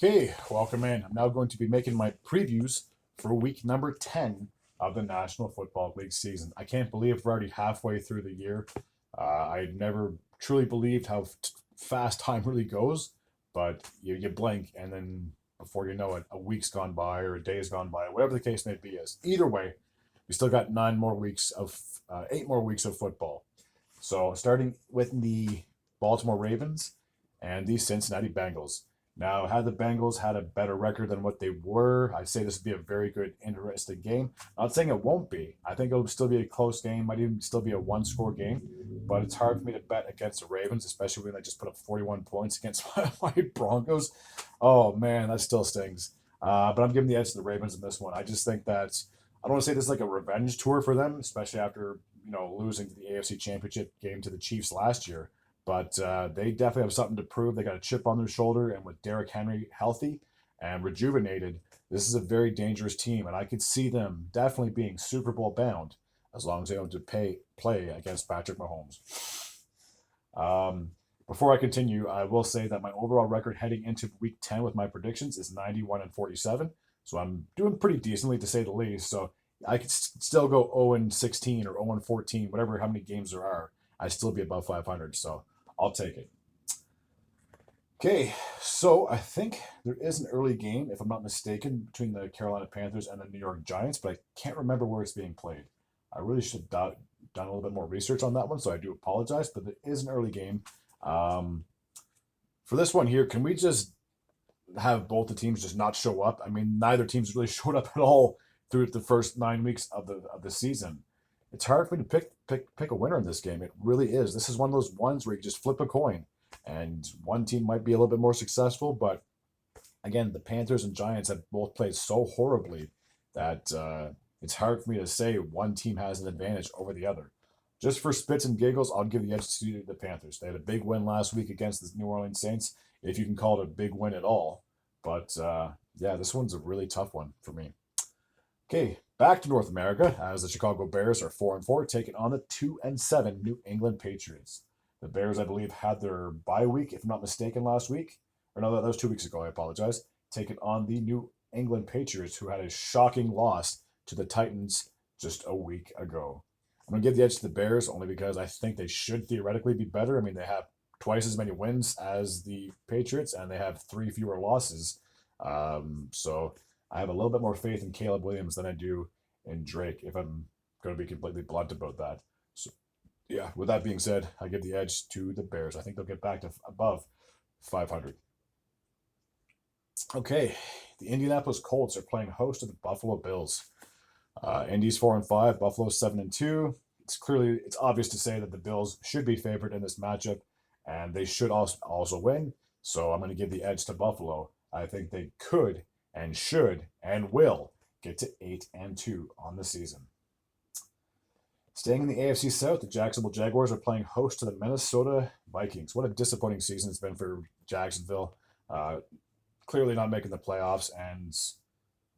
Okay, welcome in. I'm now going to be making my previews for week number 10 of the National Football League season. I can't believe we're already halfway through the year. I never truly believed how fast time really goes, but you blink and then before you know it, a week's gone by or a day's gone by, whatever the case may be is. Either way, we still got 8 more weeks of football. So starting with the Baltimore Ravens and the Cincinnati Bengals. Now, had the Bengals had a better record than what they were, I'd say this would be a very good, interesting game. Not saying it won't be. I think it'll still be a close game, might even still be a one-score game. But it's hard for me to bet against the Ravens, especially when they just put up 41 points against my Broncos. Oh man, that still stings. But I'm giving the edge to the Ravens in this one. I just think that I don't want to say this is like a revenge tour for them, especially after losing to the AFC Championship game to the Chiefs last year. But they definitely have something to prove. They got a chip on their shoulder, and with Derrick Henry healthy and rejuvenated, this is a very dangerous team, and I could see them definitely being Super Bowl bound as long as they don't have to play against Patrick Mahomes. Um, Before I continue, I will say that my overall record heading into Week 10 with my predictions is 91-47. So I'm doing pretty decently to say the least. So I could still go 0-16 or 0-14, whatever how many games there are. I'd still be above 500. So I'll take it. Okay, so I think there is an early game, if I'm not mistaken, between the Carolina Panthers and the New York Giants, but I can't remember where it's being played. I really should have done a little bit more research on that one, so I do apologize, but there is an early game. Um, for this one here, can we just have both the teams just not show up? I mean, neither team's really showed up at all through the first 9 weeks of the season. It's hard for me to pick a winner in this game. It really is. This is one of those ones where you just flip a coin, and one team might be a little bit more successful, but again, the Panthers and Giants have both played so horribly that it's hard for me to say one team has an advantage over the other. Just for spits and giggles, I'll give the edge to the Panthers. They had a big win last week against the New Orleans Saints, if you can call it a big win at all. But yeah, this one's a really tough one for me. Okay, back to North America as the Chicago Bears are 4-4, taking on the 2-7 New England Patriots. The Bears, I believe, had their bye week, if I'm not mistaken, last week. Or no, that was 2 weeks ago. I apologize. Taking on the New England Patriots, who had a shocking loss to the Titans just a week ago. I'm going to give the edge to the Bears only because I think they should theoretically be better. I mean, they have twice as many wins as the Patriots, and they have three fewer losses. So I have a little bit more faith in Caleb Williams than I do in Drake, if I'm going to be completely blunt about that. So, yeah, with that being said, I give the edge to the Bears. I think they'll get back to above 500. Okay, the Indianapolis Colts are playing host to the Buffalo Bills. Indy's 4-5, Buffalo's 7-2. It's obvious to say that the Bills should be favored in this matchup, and they should also win. So I'm going to give the edge to Buffalo. I think they could and should and will get to 8-2 on the season. Staying in the AFC South, the Jacksonville Jaguars are playing host to the Minnesota Vikings. What a disappointing season it's been for Jacksonville. Uh, Clearly not making the playoffs, and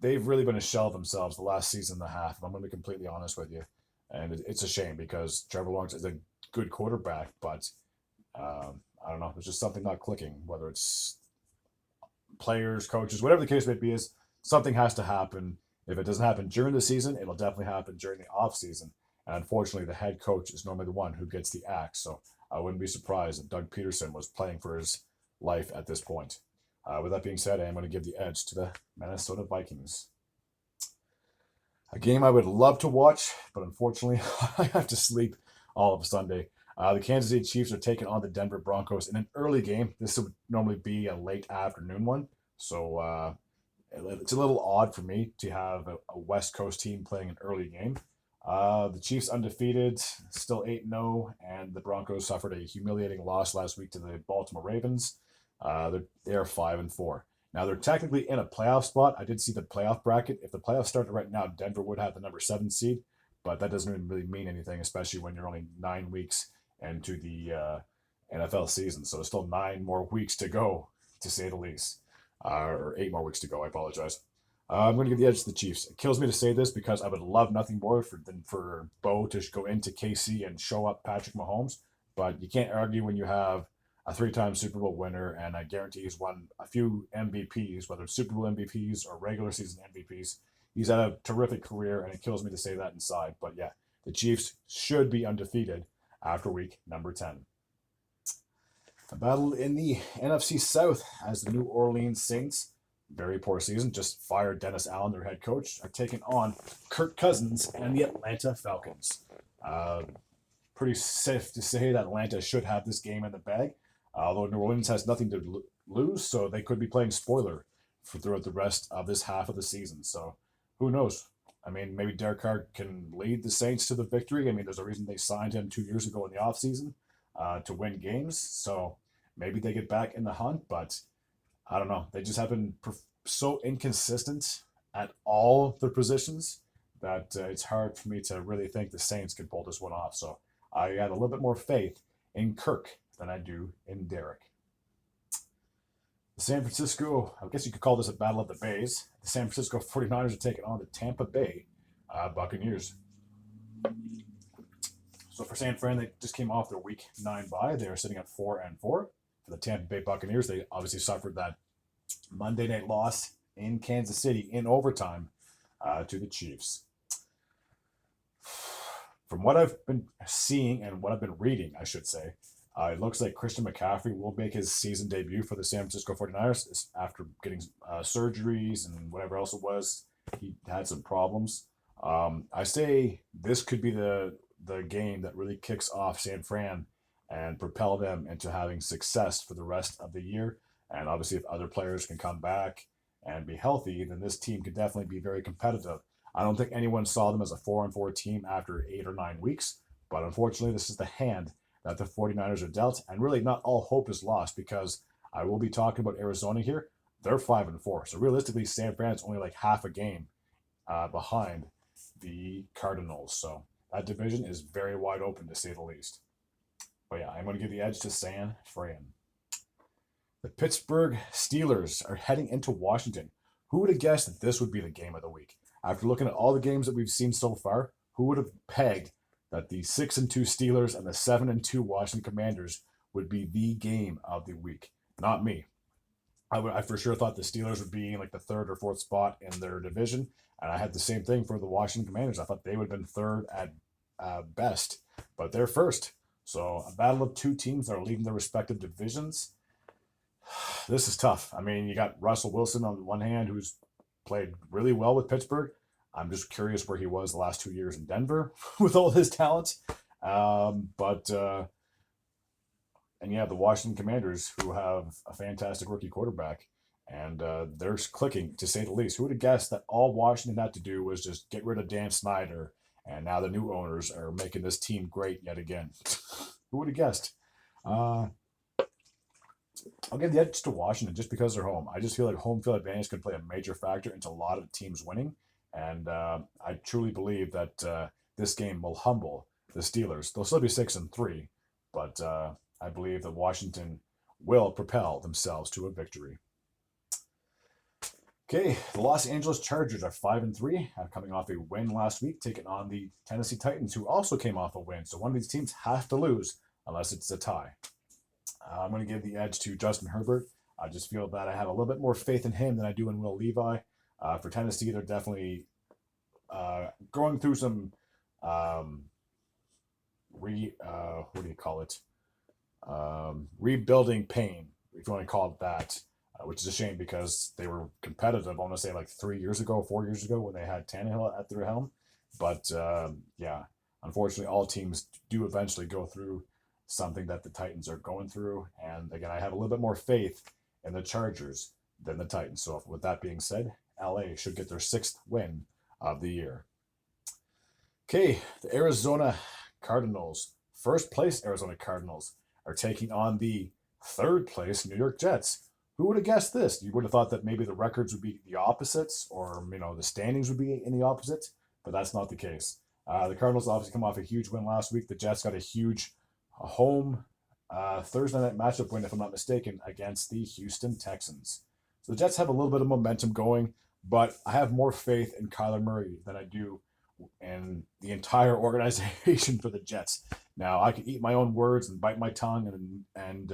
they've really been a shell of themselves the last season and a half. If I'm going to be completely honest with you, and it's a shame because Trevor Lawrence is a good quarterback, but I don't know. There's just something not clicking. Whether it's players, coaches, whatever the case may be, is something has to happen. If it doesn't happen during the season, it'll definitely happen during the off season. And unfortunately, the head coach is normally the one who gets the axe. So I wouldn't be surprised if Doug Peterson was playing for his life at this point. With that being said, I am going to give the edge to the Minnesota Vikings. A game I would love to watch, but unfortunately, I have to sleep all of Sunday. The Kansas City Chiefs are taking on the Denver Broncos in an early game. This would normally be a late afternoon one, so it's a little odd for me to have a West Coast team playing an early game. The Chiefs undefeated, still 8-0, and the Broncos suffered a humiliating loss last week to the Baltimore Ravens. They're 5-4. Now they're technically in a playoff spot. I did see the playoff bracket. If the playoffs started right now, Denver would have the number 7 seed, but that doesn't really mean anything, especially when you're only 9 weeks into the NFL season. So there's still 9 more weeks to go, to say the least, or 8 more weeks to go. I apologize. I'm going to give the edge to the Chiefs. It kills me to say this because I would love nothing more than for Bo to go into KC and show up Patrick Mahomes, but you can't argue when you have a three-time Super Bowl winner, and I guarantee he's won a few MVPs, whether it's Super Bowl MVPs or regular season MVPs. He's had a terrific career, and it kills me to say that inside. But yeah, the Chiefs should be undefeated after week number 10. A battle in the NFC South as the New Orleans Saints, very poor season, just fired Dennis Allen, their head coach, are taking on Kirk Cousins and the Atlanta Falcons. Pretty safe to say that Atlanta should have this game in the bag, although New Orleans has nothing to lose, so they could be playing spoiler for throughout the rest of this half of the season. So who knows? I mean, maybe Derek Carr can lead the Saints to the victory. I mean, there's a reason they signed him 2 years ago in the offseason to win games. So maybe they get back in the hunt, but I don't know. They just have been so inconsistent at all their positions that it's hard for me to really think the Saints could pull this one off. So I had a little bit more faith in Kirk than I do in Derek. The San Francisco, I guess you could call this a battle of the Bays. The San Francisco 49ers are taking on the Tampa Bay Buccaneers. So for San Fran, they just came off their week 9 bye. They are sitting at 4-4. For the Tampa Bay Buccaneers, they obviously suffered that Monday night loss in Kansas City in overtime to the Chiefs. From what I've been seeing and what I've been reading, I should say, it looks like Christian McCaffrey will make his season debut for the San Francisco 49ers after getting surgeries and whatever else it was. He had some problems. I say this could be the game that really kicks off San Fran and propel them into having success for the rest of the year. And obviously, if other players can come back and be healthy, then this team could definitely be very competitive. I don't think anyone saw them as a 4-4 team after 8 or 9 weeks, but unfortunately, this is the hand that the 49ers are dealt, and really not all hope is lost because I will be talking about Arizona here. They're 5-4, so realistically, San Fran's only like half a game behind the Cardinals. So that division is very wide open, to say the least. But yeah, I'm going to give the edge to San Fran. The Pittsburgh Steelers are heading into Washington. Who would have guessed that this would be the game of the week? After looking at all the games that we've seen so far, who would have pegged that the 6-2 Steelers and the 7-2 Washington Commanders would be the game of the week? Not me. I for sure thought the Steelers would be in like the third or fourth spot in their division, and I had the same thing for the Washington Commanders. I thought they would have been third at best, but they're first. So a battle of two teams that are leading their respective divisions. This is tough. I mean, you got Russell Wilson on the one hand, who's played really well with Pittsburgh. I'm just curious where he was the last 2 years in Denver with all his talent. And you have the Washington Commanders, who have a fantastic rookie quarterback, and they're clicking, to say the least. Who would have guessed that all Washington had to do was just get rid of Dan Snyder, and now the new owners are making this team great yet again? Who would have guessed? I'll give the edge to Washington just because they're home. I just feel like home field advantage could play a major factor into a lot of teams winning, and I truly believe that this game will humble the Steelers. They'll still be 6-3, but I believe that Washington will propel themselves to a victory. Okay, the Los Angeles Chargers are 5-3, coming off a win last week, taking on the Tennessee Titans, who also came off a win. So one of these teams has to lose unless it's a tie. I'm going to give the edge to Justin Herbert. I just feel that I have a little bit more faith in him than I do in Will Levi. For Tennessee, they're definitely going through some rebuilding pain, if you want to call it that, which is a shame because they were competitive, I want to say like 4 years ago, when they had Tannehill at their helm. But yeah, unfortunately, all teams do eventually go through something that the Titans are going through. And again, I have a little bit more faith in the Chargers than the Titans. So with that being said, LA should get their 6th win of the year. Okay, the Arizona Cardinals, first place Arizona Cardinals, are taking on the 3rd place New York Jets. Who would have guessed this? You would have thought that maybe the records would be the opposites, or the standings would be in the opposites, but that's not the case. The Cardinals obviously come off a huge win last week. The Jets got a huge home Thursday night matchup win, if I'm not mistaken, against the Houston Texans. So the Jets have a little bit of momentum going, but I have more faith in Kyler Murray than I do in the entire organization for the Jets. Now, I can eat my own words and bite my tongue and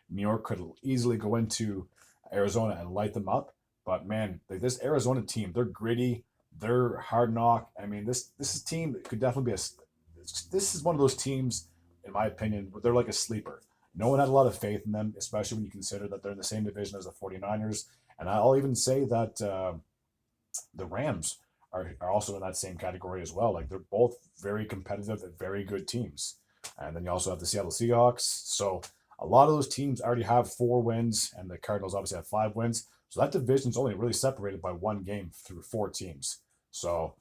New York could easily go into Arizona and light them up. But man, like this Arizona team, they're gritty, they're hard knock. I mean, this team could definitely be this is one of those teams, in my opinion, they're like a sleeper. No one had a lot of faith in them, especially when you consider that they're in the same division as the 49ers. And I'll even say that the Rams are also in that same category as well. Like they're both very competitive and very good teams. And then you also have the Seattle Seahawks. So a lot of those teams already have 4 wins, and the Cardinals obviously have 5 wins. So that division's only really separated by one game through 4 teams. So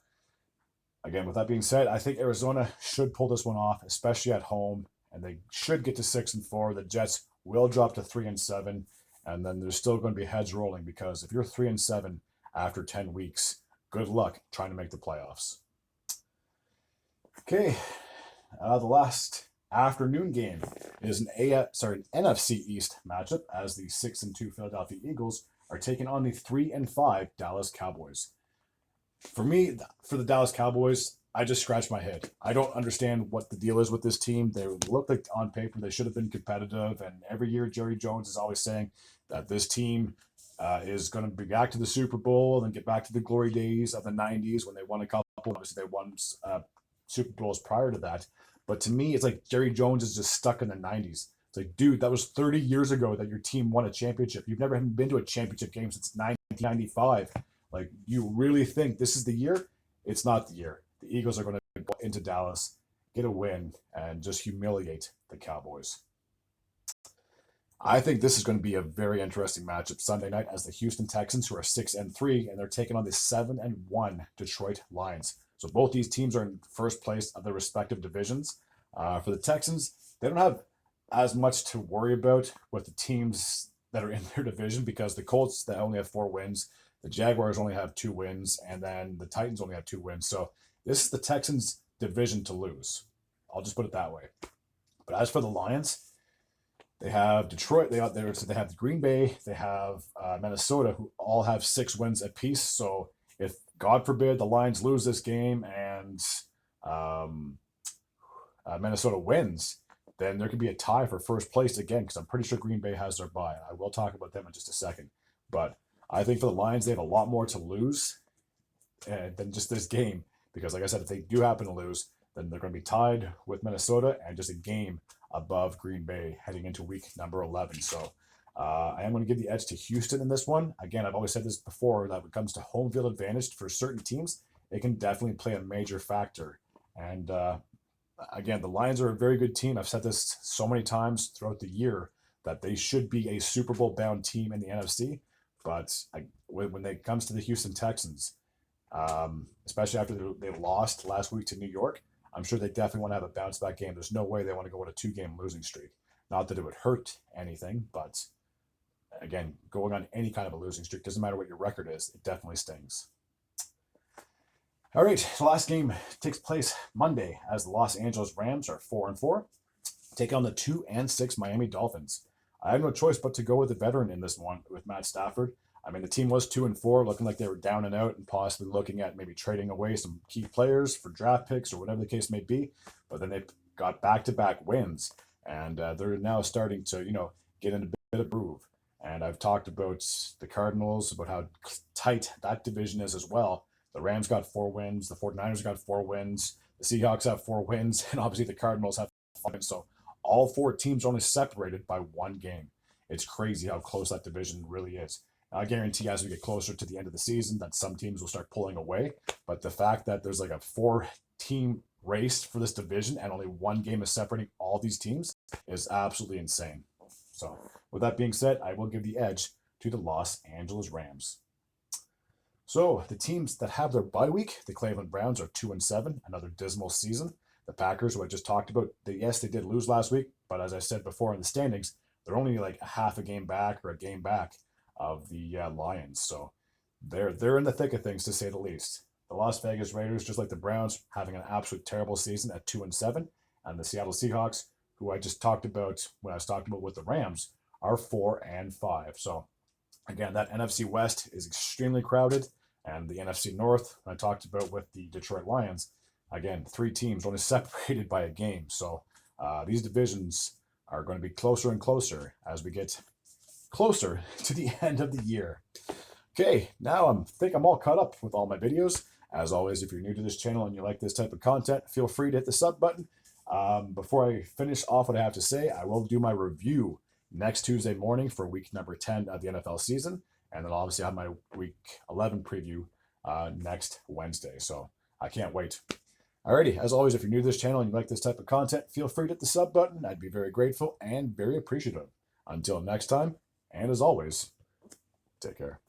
again, with that being said, I think Arizona should pull this one off, especially at home, and they should get to 6-4. The Jets will drop to 3-7, and then there's still going to be heads rolling because if you're 3-7 after 10 weeks, good luck trying to make the playoffs. Okay, the last afternoon game is an NFC East matchup as the 6-2 Philadelphia Eagles are taking on the 3-5 Dallas Cowboys. For me, for the Dallas Cowboys, I just scratch my head. I don't understand what the deal is with this team. They look like on paper they should have been competitive, and every year Jerry Jones is always saying that this team is going to be back to the Super Bowl and get back to the glory days of the 90s when they won a couple. Obviously, they won Super Bowls prior to that. But to me, it's like Jerry Jones is just stuck in the 90s. It's like, dude, that was 30 years ago that your team won a championship. You've never been to a championship game since 1995. Like, you really think this is the year? It's not the year. The Eagles are going to go into Dallas, get a win, and just humiliate the Cowboys. I think this is going to be a very interesting matchup Sunday night as the Houston Texans, who are 6-3, and they're taking on the 7-1 Detroit Lions. So both these teams are in first place of their respective divisions. For the Texans, they don't have as much to worry about with the teams that are in their division because the Colts, they only have 4 wins. The Jaguars only have 2 wins, and then the Titans only have 2 wins. So this is the Texans' division to lose. I'll just put it that way. But as for the Lions, they have Detroit. They have the Green Bay. They have Minnesota, who all have 6 wins apiece. So if God forbid the Lions lose this game and Minnesota wins, then there could be a tie for first place again because I'm pretty sure Green Bay has their bye. I will talk about them in just a second. But I think for the Lions, they have a lot more to lose than just this game because, like I said, if they do happen to lose, then they're going to be tied with Minnesota and just a game above Green Bay heading into week number 11. So I am going to give the edge to Houston in this one. Again, I've always said this before that when it comes to home field advantage for certain teams, it can definitely play a major factor. And again, the Lions are a very good team. I've said this so many times throughout the year that they should be a Super Bowl bound team in the NFC. But when it comes to the Houston Texans, especially after they lost last week to New York, I'm sure they definitely want to have a bounce back game. There's no way they want to go on a 2-game losing streak. Not that it would hurt anything, but again, going on any kind of a losing streak, doesn't matter what your record is, it definitely stings. All right, the last game takes place Monday as the Los Angeles Rams are 4-4, take on the 2-6 Miami Dolphins. I had no choice but to go with the veteran in this one with Matt Stafford. I mean, the team was 2-4, looking like they were down and out and possibly looking at maybe trading away some key players for draft picks or whatever the case may be. But then they got back-to-back wins, and they're now starting to, get in a bit of groove. And I've talked about the Cardinals, about how tight that division is as well. The Rams got 4 wins. The 49ers got 4 wins. The Seahawks have 4 wins. And obviously the Cardinals have 5 wins. So all 4 teams are only separated by 1 game. It's crazy how close that division really is. I guarantee as we get closer to the end of the season that some teams will start pulling away. But the fact that there's like a 4-team race for this division and only 1 game is separating all these teams is absolutely insane. So with that being said, I will give the edge to the Los Angeles Rams. So the teams that have their bye week, the Cleveland Browns are 2-7, another dismal season. The Packers, who I just talked about, they did lose last week, but as I said before in the standings, they're only like a half a game back or a game back of the Lions. So they're in the thick of things, to say the least. The Las Vegas Raiders, just like the Browns, having an absolute terrible season at 2-7, and the Seattle Seahawks, who I just talked about when I was talking about with the Rams, are 4-5. So again, that NFC West is extremely crowded, and the NFC North, I talked about with the Detroit Lions, again, 3 teams only separated by a game. So these divisions are going to be closer and closer as we get closer to the end of the year. Okay, now I think I'm all caught up with all my videos. As always, if you're new to this channel and you like this type of content, feel free to hit the sub button. Before I finish off what I have to say, I will do my review next Tuesday morning for week number 10 of the NFL season. And then obviously I have my week 11 preview next Wednesday. So I can't wait. Alrighty, as always, if you're new to this channel and you like this type of content, feel free to hit the sub button. I'd be very grateful and very appreciative. Until next time, and as always, take care.